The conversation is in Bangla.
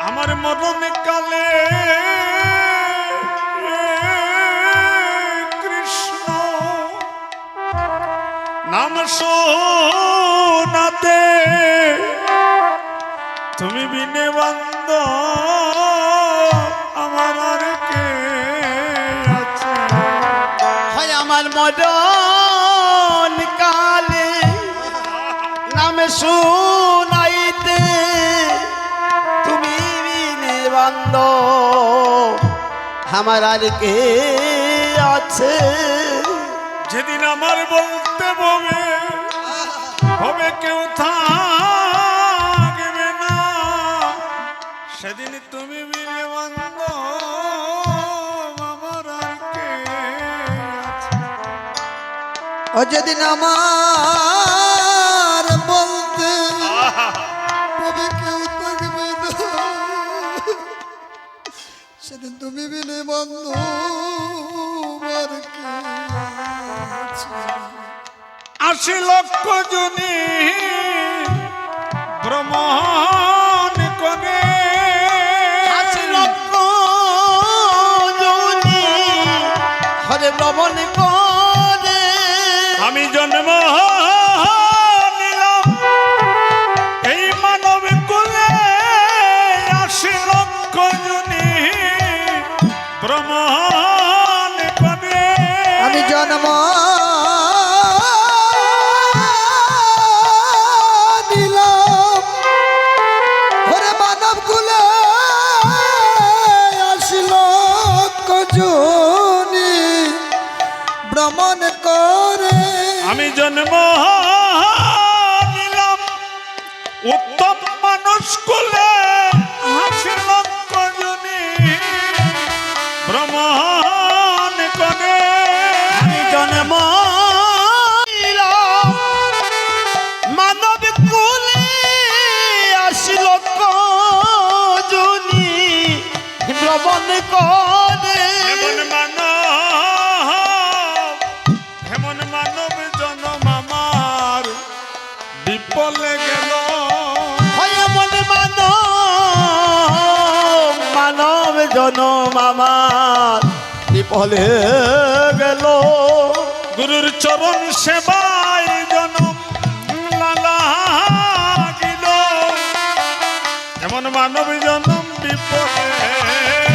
আমার মরণ কালে কৃষ্ণ নাম শোনাতে তুমি বিনে বান্দ আমার আর কে আছে। হয় আমার মরণ কালে নাম শুনাইতে তুমি বিনে বান্দ আমার আর কে আছে। যেদিন আমার বলতে ববে হবে কেউ থাকবে না, সেদিন তুমি বিনে বান্দ আমার আর কে আছে। ও যেদিন আমার বলতে হবে কেউ থাকবে না, সেদিন তুমি বিনে বন্ধু আর কে আছে। ৮০ লক্ষ জনি ভ্রমণ করে, ৮০ লক্ষ জনি হরে ভ্রমণ করে আমি জন্ম নিলাম এই মানব কুলে। ৮০ লক্ষ জনি ভ্রমণ করে আমি জন্ম দিলাম হরে মানব কুলে ৮০ লক্ষ জনি ভ্রমণ করে। আমি জন্ম নিলাম উত্তম মানুষ কুলে। ৮০ লক্ষ জনি ভ্রমণ করে আমি জন্ম নিলাম মানব কুলে ৮০ লক্ষ জনি ভ্রমণ করে। হেমন মানব জনম আমার বিপলে গেল। এমন মানব জনম আমার বিফলে গেল। গুরুর চরণ সেবায় জনম লাগিল। এমন মানব জনম বিপলে